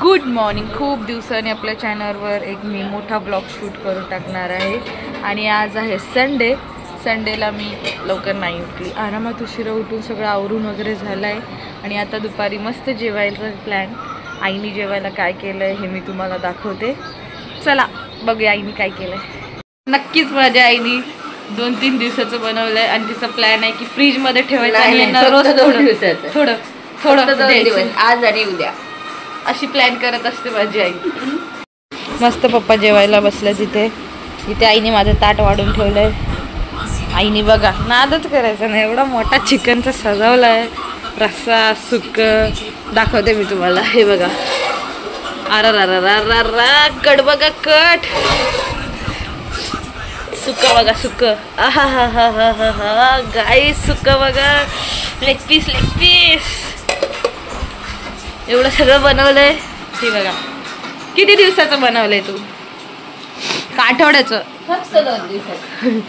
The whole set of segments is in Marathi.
Good morning. खूप दिवसांनी आपल्या चॅनलवर एक मी मोठा ब्लॉग शूट करून टाकणार आहे आणि आज आहे संडे. संडेला मी लवकर नाही उठली, आरामात उशिरा उठून सगळं आवरून वगैरे झालं आहे आणि आता दुपारी मस्त जेवायचा प्लॅन. आईने जेवायला काय केलं आहे हे मी तुम्हाला दाखवते. चला बघूया आईने काय केलं आहे. नक्कीच माझ्या आईने 2-3 दिवसाचं बनवलं आहे आणि तिचा प्लॅन आहे की फ्रीजमध्ये ठेवायचं आहे ना, रोज थोडं थोडं आज आणि उद्या अशी प्लॅन करत असते माझी आई. मस्त पप्पा जेवायला बसले तिथे. इथे आईने माझं ताट वाढून ठेवलंय. आईने बघा नादच करायचा नाही, एवढा मोठा चिकनचा सजवला आहे. रस्सा सुक्क दाखवते मी तुम्हाला. हे बघा, अरा कट बघा, कट सुक्क बघा, सुक्क. आहा हा हा हा हा हा गाईस, सुक्क बघा, लेग पीस एवढं सगळं बनवलंय. हे बघा, किती दिवसाचं बनवलंय तू? का आठवड्याचं? फक्त 2 दिवसाचं.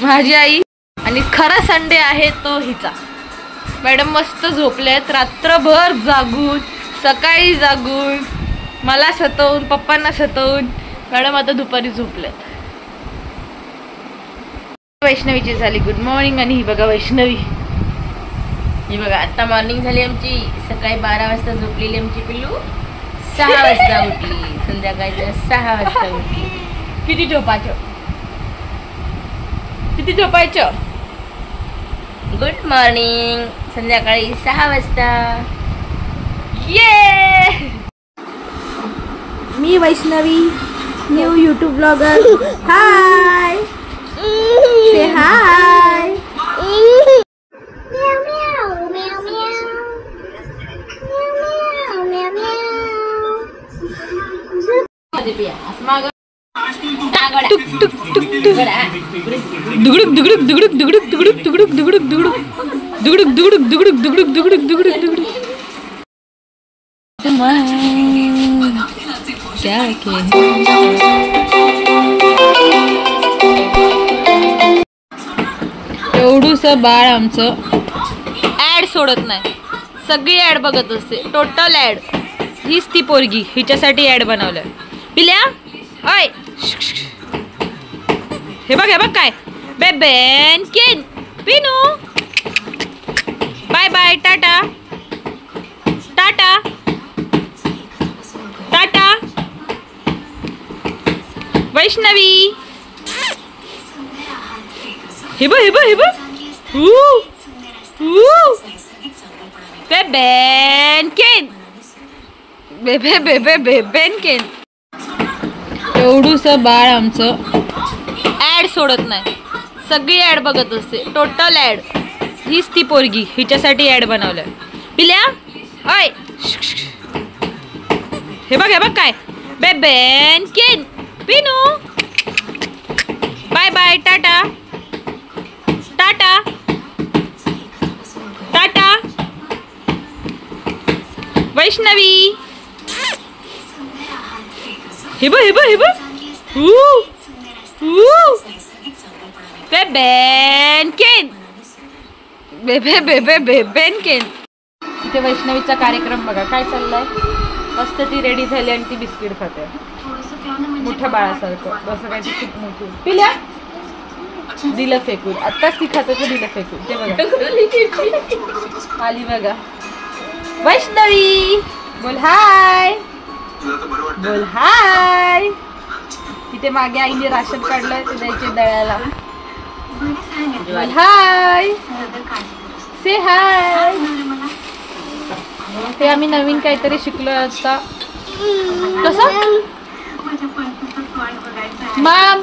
माझी आई. आणि खरा संडे आहे तो हिचा. मॅडम मस्त झोपल्यात रात्रभर जागून, सकाळी जागून, मला सतवून, पप्पांना सतवून. मॅडम आता दुपारी झोपल्यात. वैष्णवीची झाली गुड मॉर्निंग आणि ही बघा वैष्णवी. ही बघा, आता मॉर्निंग झाली आमची. सकाळी 12 वाजता झोपलेली आमची पिल्लू 6 वाजता उठली. संध्याकाळच्या 6 वाजता उठली. किती झोपायचं? Good morning. संध्याकाळी 6 वाजता. ये मी वैष्णवी, न्यू यूट्यूब ब्लॉगर. हाय, से हाय. टुक टुक टुक टुक दुगडुक दुगडुक दुगडुक दुगडुक दुगडुक दुगडुक दुगडुक दुगडुक दुगडुक दुगडुक दुगडुक दुगडुक दुगडुक दुगडुक. एवढूसं बाळ आमचं ऍड सोडत नाही. सगळी ऍड बघत असते, टोटल ऍड. हीच ती पोरगी, हिच्यासाठी ऍड बनवलंय. पिल्या ओय, हे बघ काय बेबेन किन पिनू. बाय बाय, टाटा टाटा टाटा. वैष्णवी हे बघ बेबेन किन बेबेन किन. एवढूसं बाळ आमचं ऍड सोडत नाही. सगळी ऍड बघत असते, टोटल ऍड. हीच ती पोरगी, हिच्यासाठी ऍड बनवलंय. पिल्या ओय, हे बघ काय बेबेन किन पिनू. बाय बाय, टाटा टाटा टाटा. वैष्णवी हे बघ बेबेन किन बेबेन किन. इथे वैष्णवीचा कार्यक्रम बघा काय चाललाय. मस्त ती रेडी झाली आणि ती बिस्किट खाते मोठ्या बाळासारखं. बस काय ती खूप मोठी. पिल्या दिलं फेकून, आत्ताच ती खाते तर दिलं फेकून. ते बघा आली बघा. वैष्णवी बोल हाय, बोल हाय. इथे मागे आईने राशन काढलंय, ते द्यायचे दळ्याला. बोल हाय, से हाय. ते आम्ही नवीन काहीतरी शिकलो आता. कसं माम